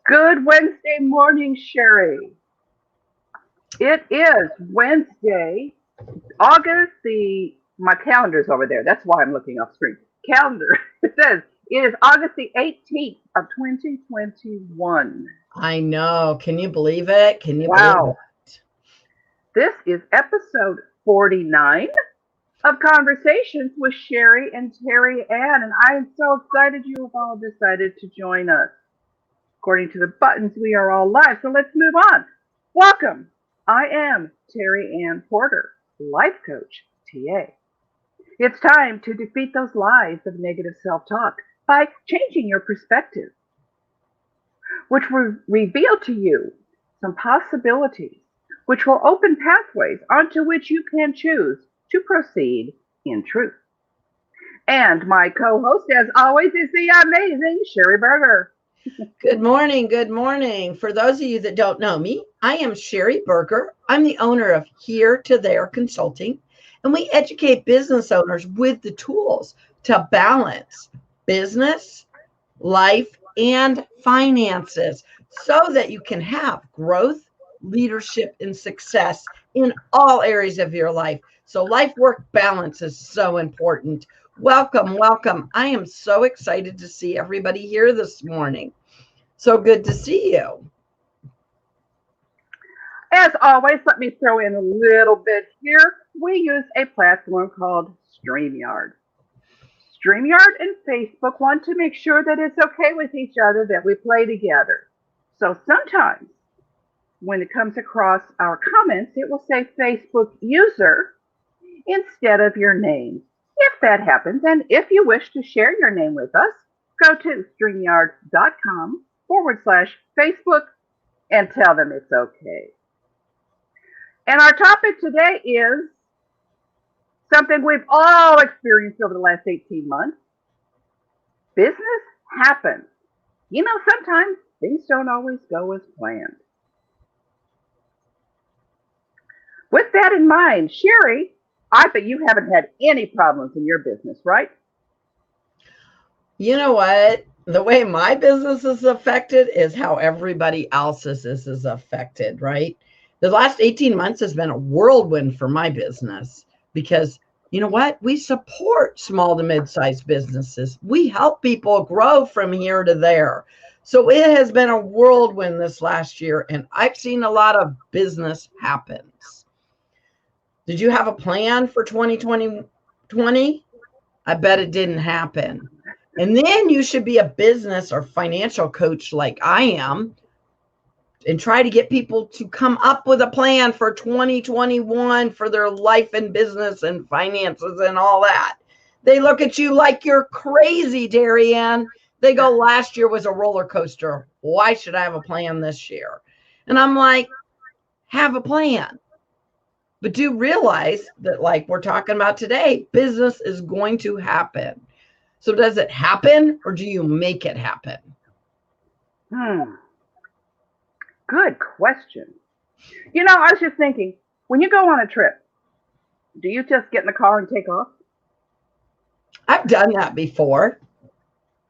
Good Wednesday morning, Sherry. It is Wednesday, my calendar's over there. That's why I'm looking off screen. Calendar. It says it is August the 18th of 2021. I know. Can you believe it? Can you believe Wow. it? This is episode 49 of Conversations with Sherry and Terry Ann, and I am so excited you have all decided to join us. According to the buttons, we are all live, so let's move on. Welcome. I am Terry Ann Porter, life coach, TA. It's time to defeat those lies of negative self-talk by changing your perspective, which will reveal to you some possibilities, which will open pathways onto which you can choose to proceed in truth. And my co-host, as always, is the amazing Sherry Berger. Good morning. Good morning. For those of you that don't know me, I am Sherry Berger. I'm the owner of Here to There Consulting, and we educate business owners with the tools to balance business, life, and finances so that you can have growth, leadership, and success in all areas of your life. So life-work balance is so important. Welcome, welcome. I am so excited to see everybody here this morning. So good to see you. As always, let me throw in a little bit here. We use a platform called StreamYard. StreamYard and Facebook want to make sure that it's okay with each other that we play together. So sometimes when it comes across our comments, it will say Facebook user instead of your name. If that happens, and if you wish to share your name with us, go to streamyard.com/Facebook and tell them it's okay. And our topic today is something we've all experienced over the last 18 months. Business happens. You know, sometimes things don't always go as planned. With that in mind, Sherry, I bet you haven't had any problems in your business, right? You know what? The way my business is affected is how everybody else's is affected, right? The last 18 months has been a whirlwind for my business because you know what? We support small to mid-sized businesses. We help people grow from here to there. So it has been a whirlwind this last year, and I've seen a lot of business happens. Did you have a plan for 2020? I bet it didn't happen. And then you should be a business or financial coach like I am and try to get people to come up with a plan for 2021 for their life and business and finances and all that. They look at you like you're crazy, Darianne. They go, last year was a roller coaster. Why should I have a plan this year? And I'm like, have a plan. But do realize that, like we're talking about today, business is going to happen. So does it happen or do you make it happen? Good question. You know, I was just thinking, when you go on a trip, do you just get in the car and take off? I've done that before.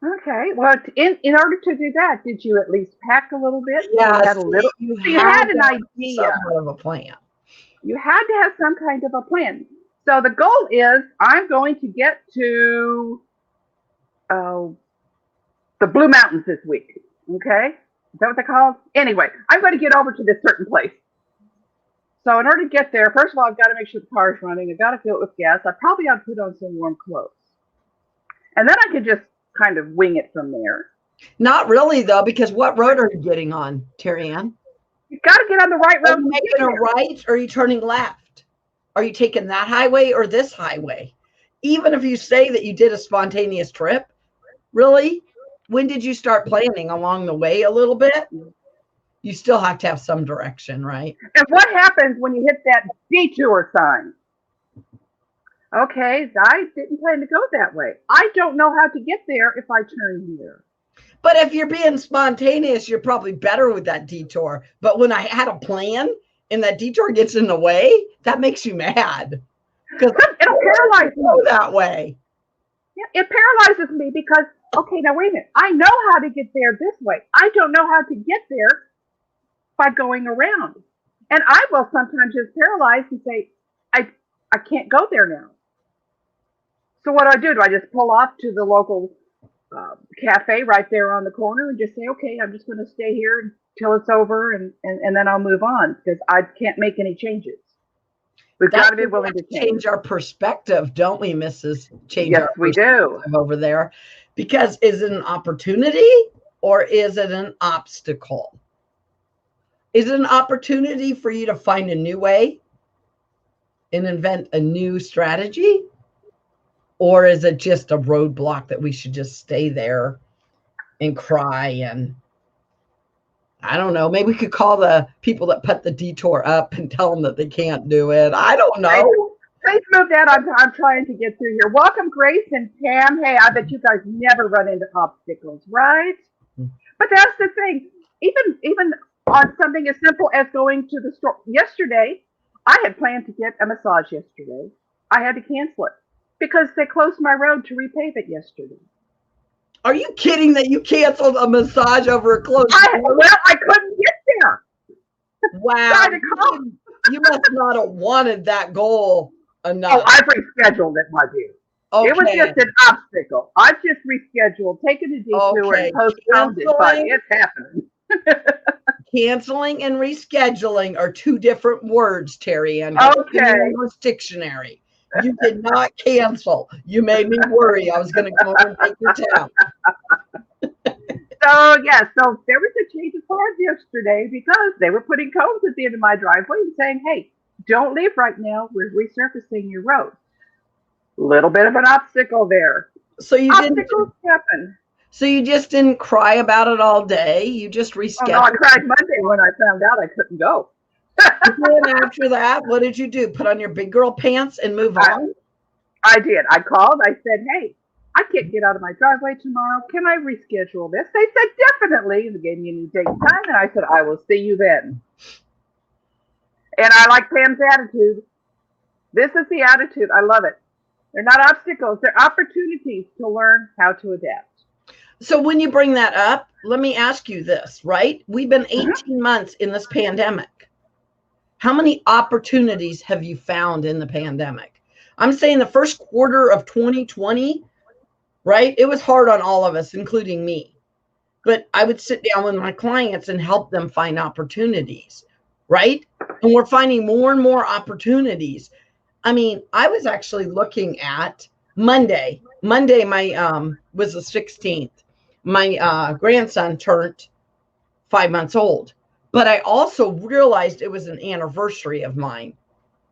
Okay. Well, in order to do that, did you at least pack a little bit? Yeah, you had an idea. Somewhat of a plan. You had to have some kind of a plan. So the goal is, I'm going to get to the Blue Mountains this week. Okay? Is that what they're called? Anyway, I'm going to get over to this certain place. So in order to get there, first of all, I've got to make sure the car is running. I've got to fill it with gas. I probably ought to put on some warm clothes. And then I could just kind of wing it from there. Not really, though, because what road are you getting on, Terry Ann? You've got to get on the right road. Are you making a right or are you turning left? Are you taking that highway or this highway? Even if you say that you did a spontaneous trip, really? When did you start planning along the way a little bit? You still have to have some direction, right? And what happens when you hit that detour sign? Okay, I didn't plan to go that way. I don't know how to get there if I turn here. But if you're being spontaneous, you're probably better with that detour. But when I had a plan and that detour gets in the way, that makes you mad. Because it'll paralyze me that way. Yeah, it paralyzes me because Okay, now wait a minute. I know how to get there this way. I don't know how to get there by going around. And I will sometimes just paralyze and say, I, I can't go there now. So what do? Do I just pull off to the local cafe right there on the corner and just say, okay, I'm just going to stay here until it's over and then I'll move on because I can't make any changes. We've got to be willing to change our perspective, don't we, Mrs. Change Yes, our we do. over there. Because is it an opportunity or is it an obstacle? Is it an opportunity for you to find a new way and invent a new strategy? Or is it just a roadblock that we should just stay there and cry? And I don't know, maybe we could call the people that put the detour up and tell them that they can't do it. I don't know. Please move that. I'm trying to get through here. Welcome, Grace and Pam. Hey, I bet you guys never run into obstacles, right? But that's the thing. Even on something as simple as going to the store. Yesterday, I had planned to get a massage yesterday. I had to cancel it because they closed my road to repave it yesterday. Are you kidding that you canceled a massage over a closed road? Well, I couldn't get there. Wow. You must not have wanted that goal enough. Oh, I've rescheduled it, my dear. Okay. It was just an obstacle. I've just rescheduled, taken a detour, and postponed it, but it's happening. Canceling and rescheduling are two different words, Terry Ann. Okay. English dictionary. You did not cancel. You made me worry. I was going to go and take your town. So there was a change of plans yesterday because they were putting cones at the end of my driveway and saying, hey, don't leave right now. We're resurfacing your road. Little bit of an obstacle there. So you Obstacles happen. So you just didn't cry about it all day. You just rescheduled. Oh, no, I cried Monday when I found out I couldn't go. Then after that, what did you do? Put on your big girl pants and move on? I did. I called. I said, hey, I can't get out of my driveway tomorrow. Can I reschedule this? They said, definitely. And they gave me a new date and time. And I said, I will see you then. And I like Pam's attitude. This is the attitude. I love it. They're not obstacles. They're opportunities to learn how to adapt. So when you bring that up, let me ask you this, right? We've been 18 months in this pandemic. How many opportunities have you found in the pandemic? I'm saying the first quarter of 2020, right? It was hard on all of us, including me. But I would sit down with my clients and help them find opportunities, right? And we're finding more and more opportunities. I mean, I was actually looking at Monday. Monday, my was the 16th. My grandson turned 5 months old. But I also realized it was an anniversary of mine.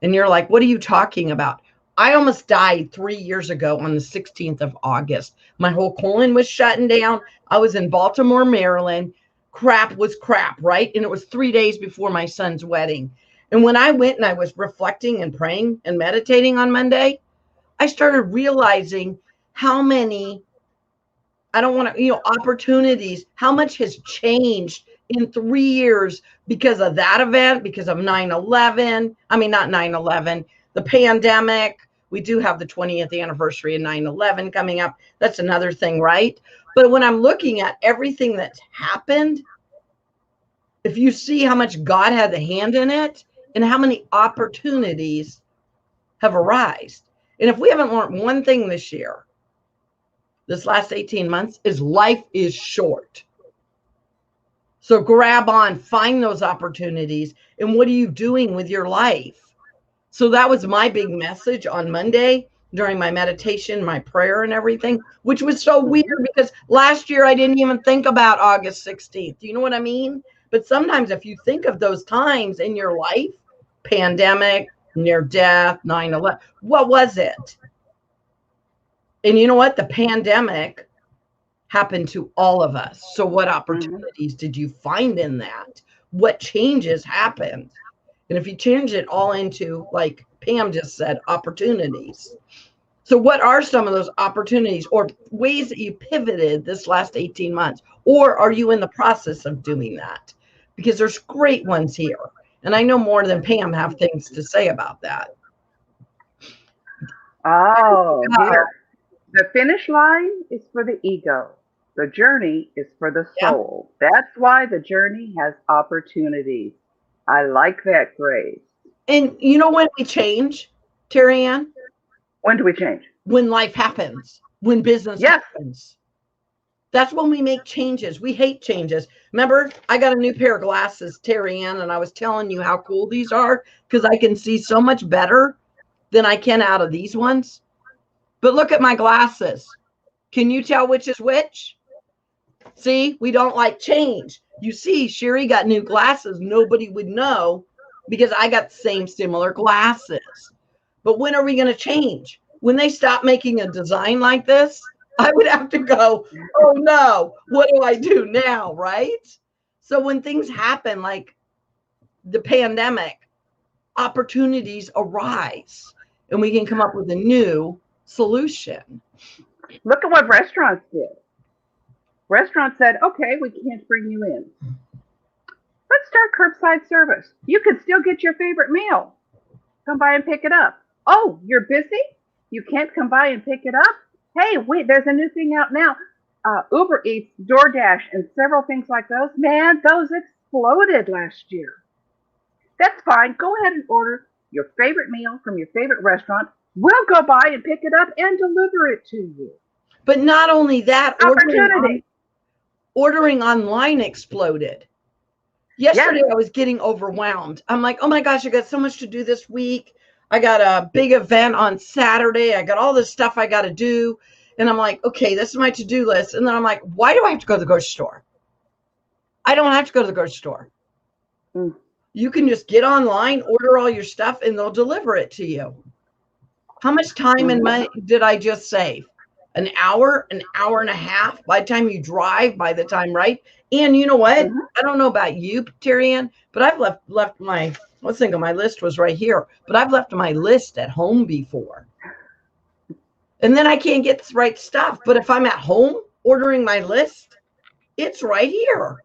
And you're like, what are you talking about? I almost died 3 years ago on the 16th of August. My whole colon was shutting down. I was in Baltimore, Maryland. Crap was crap, right? And it was 3 days before my son's wedding. And when I went and I was reflecting and praying and meditating on Monday, I started realizing how many, I don't want to, opportunities, how much has changed in 3 years because of that event, because of 9/11. I mean, not 9/11, the pandemic. We do have the 20th anniversary of 9/11 coming up. That's another thing, right? But when I'm looking at everything that's happened, if you see how much God had a hand in it and how many opportunities have arisen. And if we haven't learned one thing this year, this last 18 months, is life is short. So grab on, find those opportunities, and what are you doing with your life? So that was my big message on Monday during my meditation, my prayer and everything, which was so weird because last year I didn't even think about August 16th. Do you know what I mean? But sometimes if you think of those times in your life, pandemic, near death, 9/11, what was it? And you know what? The pandemic happened to all of us. So what opportunities did you find in that? What changes happened? And if you change it all into, like Pam just said, opportunities. So what are some of those opportunities or ways that you pivoted this last 18 months? Or are you in the process of doing that? Because there's great ones here. And I know more than Pam have things to say about that. Oh, dear. The finish line is for the ego. The journey is for the Yeah. soul. That's why the journey has opportunities. I like that, Grace. And you know when we change, Terry Ann? When do we change? When life happens, when business Yes. happens. That's when we make changes. We hate changes. Remember, I got a new pair of glasses, Terry Ann, and I was telling you how cool these are because I can see so much better than I can out of these ones. But look at my glasses. Can you tell which is which? See, we don't like change. You see, Sherry got new glasses. Nobody would know because I got the same similar glasses. But when are we going to change? When they stop making a design like this, I would have to go, oh no, what do I do now? Right? So when things happen like the pandemic, opportunities arise and we can come up with a new solution. Look at what restaurants did. Restaurants said, okay, we can't bring you in. Let's start curbside service. You can still get your favorite meal. Come by and pick it up. Oh, you're busy? You can't come by and pick it up? Hey, wait, there's a new thing out now. Uber Eats, DoorDash, and several things like those. Man, those exploded last year. That's fine. Go ahead and order your favorite meal from your favorite restaurant. We'll go by and pick it up and deliver it to you. But not only that, Opportunity. ordering online exploded. Yesterday, I was getting overwhelmed. I'm like, oh my gosh, I got so much to do this week. I got a big event on Saturday. I got all this stuff I got to do. And I'm like, okay, this is my to-do list. And then I'm like, why do I have to go to the grocery store? I don't have to go to the grocery store. You can just get online, order all your stuff, and they'll deliver it to you. How much time and money did I just save? An hour and a half by the time you drive, by the time, right? And you know what? I don't know about you, Terry Ann, but I've left my, let's think of my list was right here, but I've left my list at home before. And then I can't get the right stuff. But if I'm at home ordering my list, it's right here.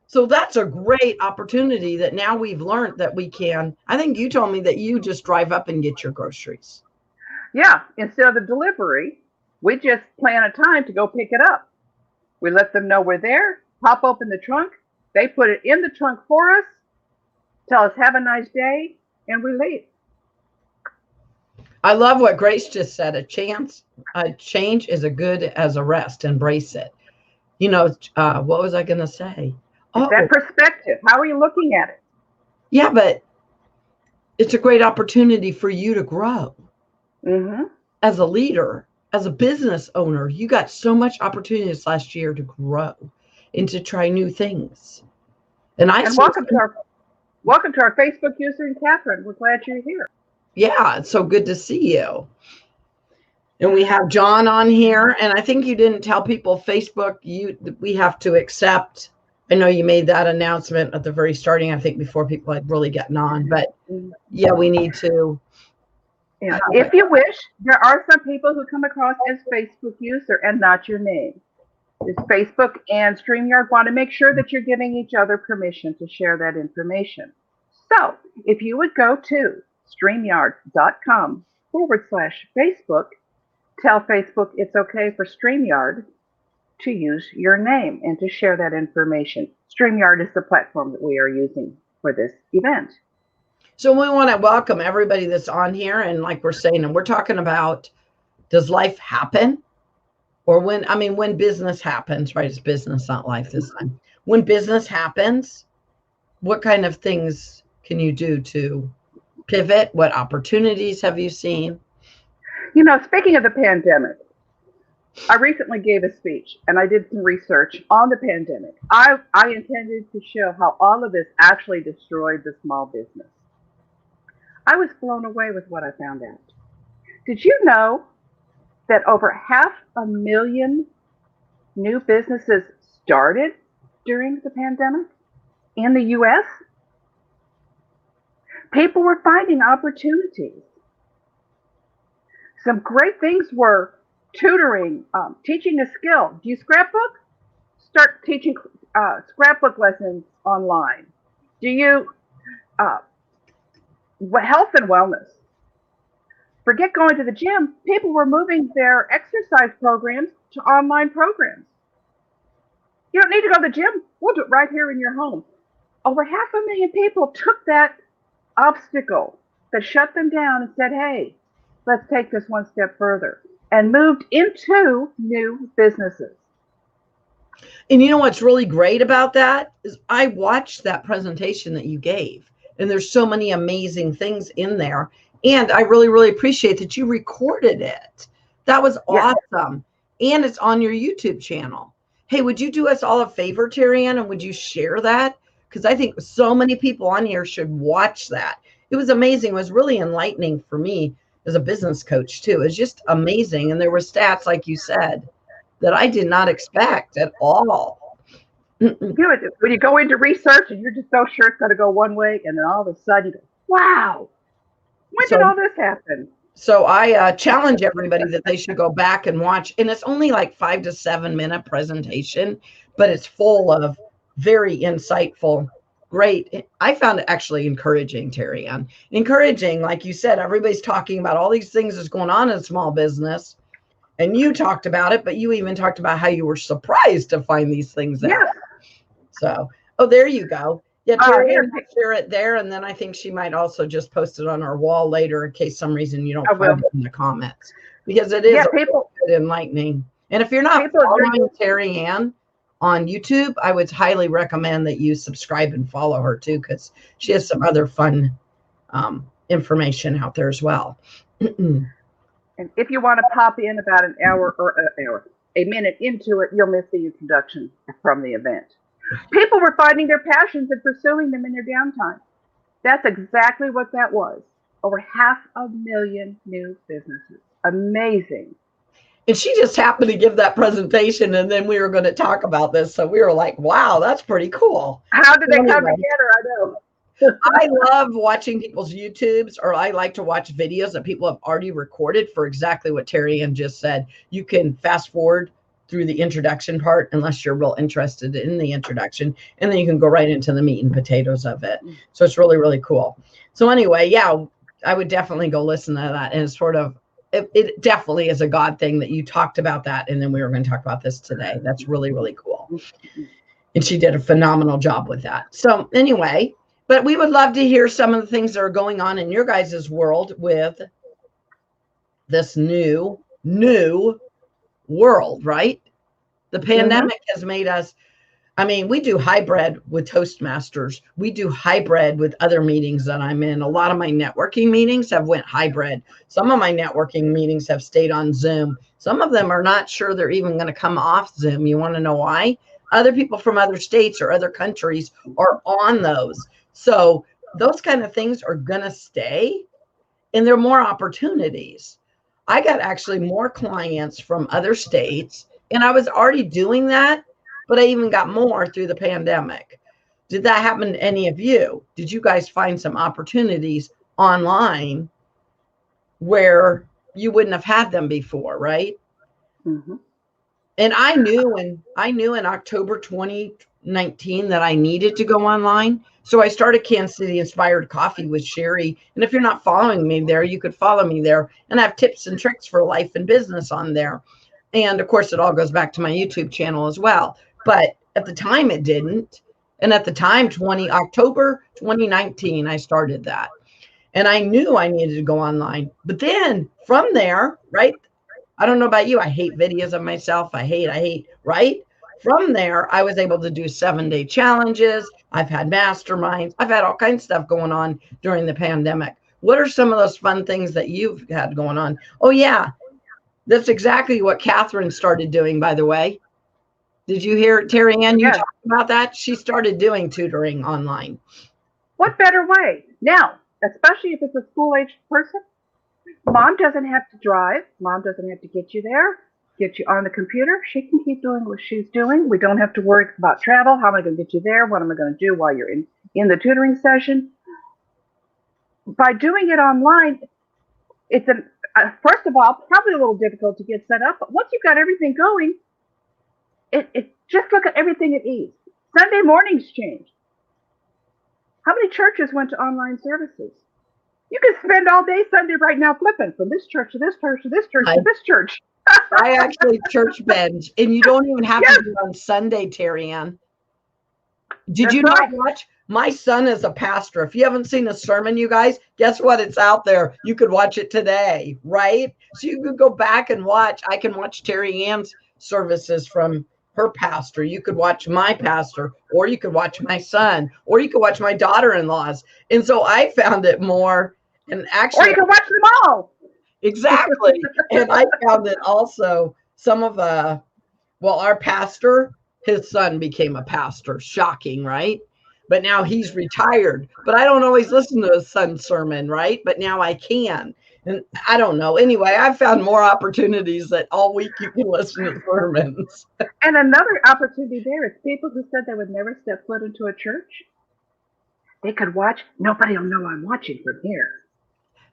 So that's a great opportunity that now we've learned that we can. I think you told me that you just drive up and get your groceries. Yeah, instead of the delivery, we just plan a time to go pick it up. We let them know we're there, pop open the trunk, they put it in the trunk for us, tell us have a nice day, and we leave. I love what Grace just said. A change is as good as a rest. Embrace it. You know, what was I going to say? It's that perspective. How are you looking at it? Yeah, but it's a great opportunity for you to grow. As a leader, as a business owner, you got so much opportunities last year to grow and to try new things. And welcome to our Facebook user, and Catherine. We're glad you're here. Yeah, it's so good to see you. And we have John on here, and I think you didn't tell people Facebook. We have to accept. I know you made that announcement at the very starting. I think before people had really gotten on, but yeah, we need to. Yeah. If you wish, there are some people who come across as Facebook user and not your name. It's Facebook and StreamYard want to make sure that you're giving each other permission to share that information. So if you would go to StreamYard.com/Facebook, tell Facebook it's okay for StreamYard to use your name and to share that information. StreamYard is the platform that we are using for this event. So we want to welcome everybody that's on here. And like we're saying, and we're talking about, does life happen? Or when business happens, right? It's business, not life this time. When business happens, what kind of things can you do to pivot? What opportunities have you seen? You know, speaking of the pandemic, I recently gave a speech and I did some research on the pandemic. I intended to show how all of this actually destroyed the small business. I was blown away with what I found out. Did you know that over 500,000 new businesses started during the pandemic in the US? People were finding opportunities. Some great things were tutoring, teaching a skill. Do you scrapbook? Start teaching scrapbook lessons online. Do you health and wellness? Forget going to the gym. People were moving their exercise programs to online programs. You don't need to go to the gym. We'll do it right here in your home. Over 500,000 people took that obstacle that shut them down and said, hey, let's take this one step further, and moved into new businesses. And you know what's really great about that is I watched that presentation that you gave, and there's so many amazing things in there. And I really, really appreciate that you recorded it. That was awesome. And it's on your YouTube channel. Hey, would you do us all a favor, Terry Ann, and would you share that? Because I think so many people on here should watch that. It was amazing. It was really enlightening for me as a business coach, too. It was just amazing. And there were stats, like you said, that I did not expect at all. Good. When you go into research and you're just so sure it's going to go one way, and then all of a sudden you go, wow, when did all this happen? So I challenge everybody that they should go back and watch. And it's only like 5 to 7 minute presentation, but it's full of very insightful, great. I found it actually encouraging, Terry Ann. Encouraging, like you said, everybody's talking about all these things that's going on in small business. And you talked about it, but you even talked about how you were surprised to find these things out. So, oh, there you go. Yeah, Terry, share it there, and then I think she might also just post it on our wall later in case some reason you don't find it in the comments, because it is enlightening. And if you're not following Terry Ann on YouTube, I would highly recommend that you subscribe and follow her too, because she has some other fun information out there as well. And if you want to pop in about an hour or a minute into it, you'll miss the introduction from the event. People were finding their passions and pursuing them in their downtime. That's exactly what that was. Over 500,000 new businesses. Amazing. And she just happened to give that presentation, and then we were going to talk about this. So we were like, wow, that's pretty cool. How did they come together? I know. I love watching people's YouTubes, or I like to watch videos that people have already recorded for exactly what Terry Ann just said. You can fast forward through the introduction part unless you're real interested in the introduction, and then you can go right into the meat and potatoes of it. So it's really, really cool. So anyway, yeah, I would definitely go listen to that. And it's sort of, it definitely is a God thing that you talked about that, and then we were going to talk about this today. That's really, really cool. And she did a phenomenal job with that. So anyway, but we would love to hear some of the things that are going on in your guys' world with this new world, right? The pandemic has made us, I mean, we do hybrid with Toastmasters. We do hybrid with other meetings that I'm in. A lot of my networking meetings have went hybrid. Some of my networking meetings have stayed on Zoom. Some of them are not sure they're even going to come off Zoom. You want to know why? Other people from other states or other countries are on those. So those kind of things are going to stay, and there are more opportunities. I got actually more clients from other states, and I was already doing that, but I even got more through the pandemic. Did that happen to any of you? Did you guys find some opportunities online where you wouldn't have had them before, right? And I knew in October 2019 that I needed to go online. So I started Kansas City Inspired Coffee with Sherry. And if you're not following me there, you could follow me there, and I have tips and tricks for life and business on there. And of course, it all goes back to my YouTube channel as well. But at the time it didn't. And at the time, October 2019, I started that. And I knew I needed to go online. But then from there, right? I don't know about you. I hate videos of myself. I hate, right? From there, I was able to do 7-day challenges. I've had masterminds. I've had all kinds of stuff going on during the pandemic. What are some of those fun things that you've had going on? Oh, yeah. That's exactly what Catherine started doing, by the way. Did you hear, Terry Ann, you talked about that? She started doing tutoring online. What better way? Now, especially if it's a school-aged person, Mom doesn't have to drive. Mom doesn't have to get you there, get you on the computer. She can keep doing what she's doing. We don't have to worry about travel. How am I going to get you there? What am I going to do while you're in the tutoring session? By doing it online, it's first of all, probably a little difficult to get set up. But once you've got everything going, it just look at everything at ease. Sunday mornings changed. How many churches went to online services? You can spend all day Sunday right now flipping from this church to this church to this church I, to this church. I actually church binge, and you don't even have to Yes, do it on Sunday, Terry Ann. Did that's you not right. watch? My son is a pastor. If you haven't seen a sermon, you guys, guess what? It's out there. You could watch it today, right? So you could go back and watch. I can watch Terry Ann's services from her pastor. You could watch my pastor, or you could watch my son, or you could watch my daughter-in-law's. And so I found it more, and Or actually, you can watch them all. exactly. And I found that also some of well, our pastor, his son became a pastor. Shocking, right? But now he's retired. But I don't always listen to his son's sermon, right? But now I can. And I don't know. Anyway, I've found more opportunities that all week you can listen to sermons. And another opportunity there is people who said they would never step foot into a church. They could watch. Nobody will know I'm watching from here.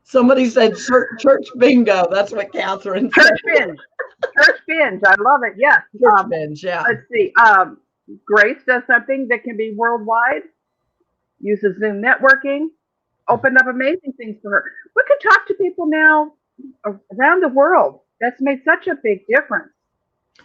Somebody said church bingo. That's what Catherine said. Church binge. Church binge. I love it. Yes. Church binge, yeah. Let's see. Grace does something that can be worldwide. Uses Zoom networking. Opened up amazing things for her. We can talk to people now around the world. That's made such a big difference.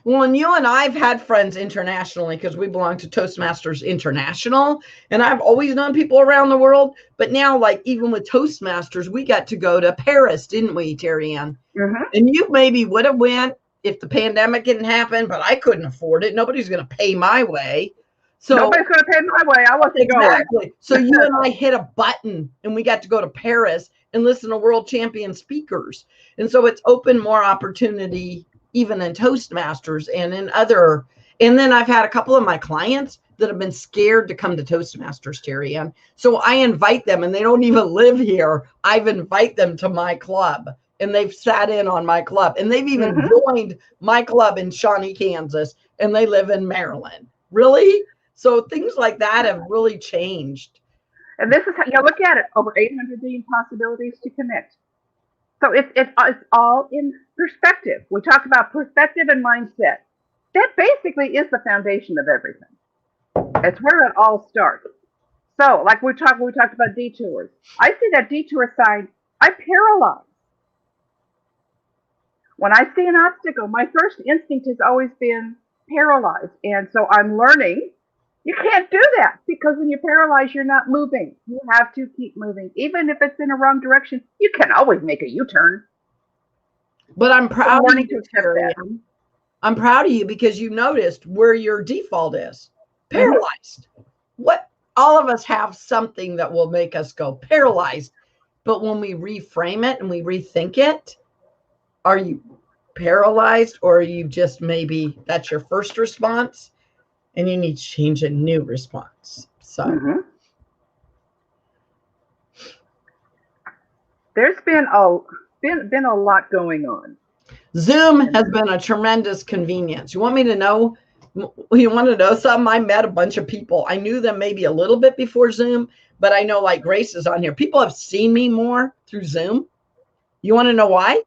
Well, and you and I've had friends internationally because we belong to Toastmasters International. And I've always known people around the world. But now, like even with Toastmasters, we got to go to Paris, didn't we, Terry Ann? Mm-hmm. And you maybe would have went if the pandemic didn't happen, but I couldn't afford it. Nobody's going to pay my way. So nobody's going to pay my way. I wasn't exactly. going. So you and I hit a button and we got to go to Paris and listen to world champion speakers. And so it's opened more opportunity even in Toastmasters and in other. And then I've had a couple of my clients that have been scared to come to Toastmasters, Terry Ann. So I invite them, and they don't even live here. I've invite them to my club, and they've sat in on my club, and they've even joined my club in Shawnee, Kansas, and they live in Maryland. Really? So things like that have really changed. And this is how you look at it: over 800 billion possibilities to connect. So it's all in perspective. We talk about perspective and mindset. That basically is the foundation of everything. It's where it all starts. So, like we talked about detours. I see that detour sign. I paralyze. When I see an obstacle, my first instinct has always been paralyzed. And so I'm learning you can't do that because when you're paralyzed, you're not moving. You have to keep moving. Even if it's in the wrong direction, you can always make a U-turn. But I'm proud of you, to accept that. I'm proud of you because you noticed where your default is. Paralyzed. What all of us have something that will make us go paralyzed. But when we reframe it and we rethink it, are you paralyzed or are you just maybe that's your first response and you need to change a new response? So there's been a lot going on. Zoom has been a tremendous convenience. You want me to know? You want to know something? I met a bunch of people. I knew them maybe a little bit before Zoom, but I know like Grace is on here. People have seen me more through Zoom. You want to know why?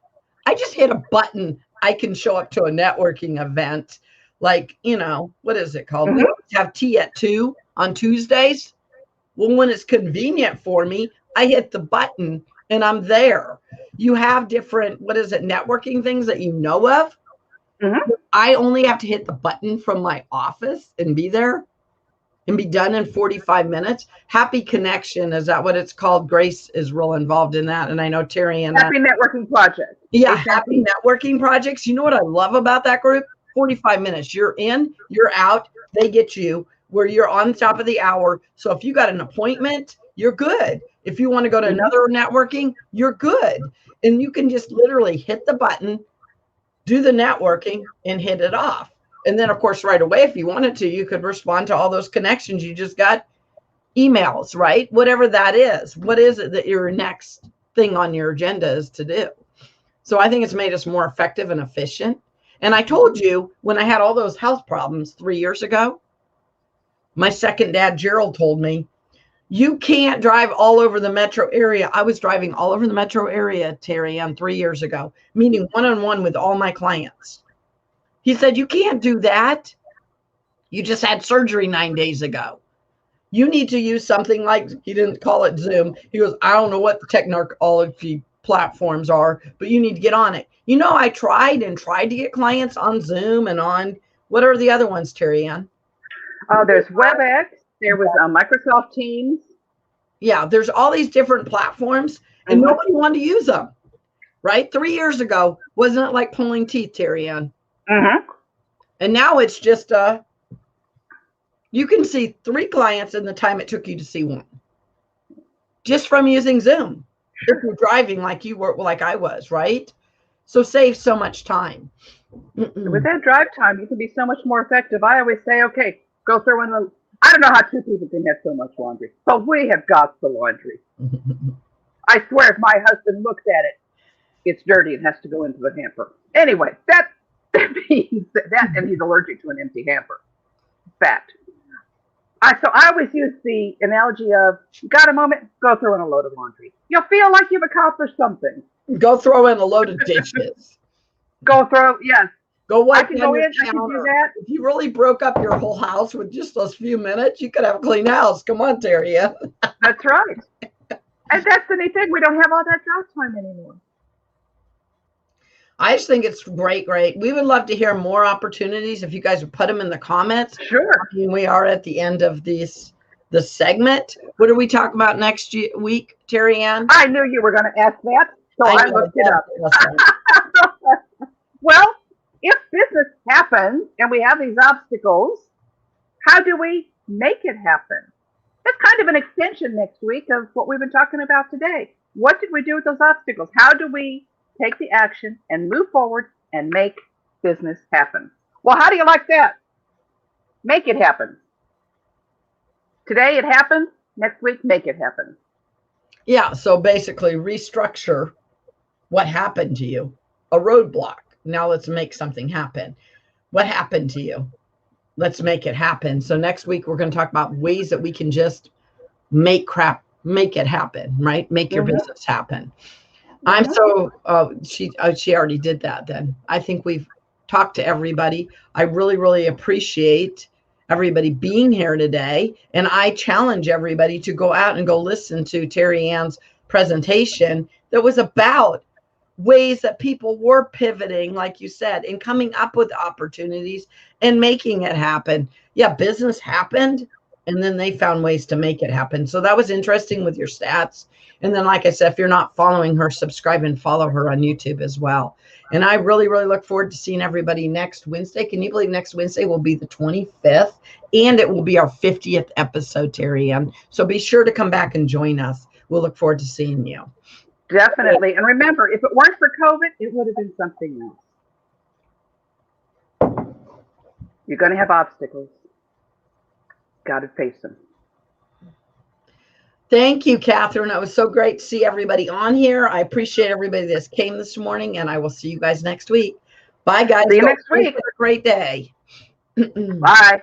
I just hit a button. I can show up to a networking event. Like, you know, what is it called? We have tea at 2 on Tuesdays. Well, when it's convenient for me, I hit the button and I'm there. You have different, what is it, networking things that you know of. I only have to hit the button from my office and be there and be done in 45 minutes. Happy Connection, is that what it's called? Grace is real involved in that. And I know Terry and Happy Networking Project. Yeah, Happy Networking Projects. You know what I love about that group? 45 minutes. You're in, you're out, they get you where you're on top of the hour. So if you got an appointment, you're good. If you want to go to another networking, you're good. And you can just literally hit the button, do the networking, and hit it off. And then, of course, right away, if you wanted to, you could respond to all those connections you just got, emails, right? Whatever that is. What is it that your next thing on your agenda is to do? So I think it's made us more effective and efficient. And I told you when I had all those health problems 3 years ago, my second dad, Gerald, told me, you can't drive all over the metro area. I was driving all over the metro area, Terry, 3 years ago, meeting one-on-one with all my clients. He said, you can't do that. You just had surgery 9 days ago. You need to use something like, he didn't call it Zoom. He goes, I don't know what the technology platforms are, but you need to get on it. You know, I tried to get clients on Zoom and on, what are the other ones, Terry Ann? There's WebEx. There was Microsoft Teams. Yeah, there's all these different platforms, and nobody wanted to use them, right? 3 years ago, wasn't it like pulling teeth, Terry Ann? And now it's just you can see 3 clients in the time it took you to see one, just from using Zoom. If you're driving like you were, like I was, right? So save so much time. With that drive time, you can be so much more effective. I always say, okay, go throw in the. I don't know how 2 people can have so much laundry, but we have got the laundry. I swear, if my husband looks at it, it's dirty and has to go into the hamper. Anyway, that means that, and he's allergic to an empty hamper. Fact. So I always use the analogy of, you got a moment, go throw in a load of laundry. You'll feel like you've accomplished something. Go throw in a load of dishes. Go throw, yes. Go wipe I can go in, I can do that. If you really broke up your whole house with just those few minutes, you could have a clean house. Come on, Terry. That's right. And that's the neat thing. We don't have all that drive time anymore. I just think it's great. We would love to hear more opportunities if you guys would put them in the comments. Sure. I mean, we are at the end of the segment. What are we talking about next week, Terry Ann? I knew you were going to ask that, so I looked it up. Well, if business happens and we have these obstacles, how do we make it happen? That's kind of an extension next week of what we've been talking about today. What did we do with those obstacles? How do we take the action and move forward and make business happen? Well, how do you like that? Make it happen. Today it happened. Next week, make it happen. Yeah. So basically restructure what happened to you. A roadblock. Now let's make something happen. What happened to you? Let's make it happen. So next week, we're going to talk about ways that we can just make it happen, right? Make your business happen. I'm so, she already did that then. I think we've talked to everybody. I really, really appreciate everybody being here today. And I challenge everybody to go out and go listen to Terry Ann's presentation that was about ways that people were pivoting, like you said, and coming up with opportunities and making it happen. Yeah, business happened, and then they found ways to make it happen. So that was interesting with your stats. And then, like I said, if you're not following her, subscribe and follow her on YouTube as well. And I really, really look forward to seeing everybody next Wednesday. Can you believe next Wednesday will be the 25th? And it will be our 50th episode, Terry Ann. So be sure to come back and join us. We'll look forward to seeing you. Definitely. And remember, if it weren't for COVID, it would have been something else. You're going to have obstacles. Got to face them. Thank you, Catherine. It was so great to see everybody on here. I appreciate everybody that came this morning, and I will see you guys next week. Bye, guys. See you next week. Have a great day. Bye.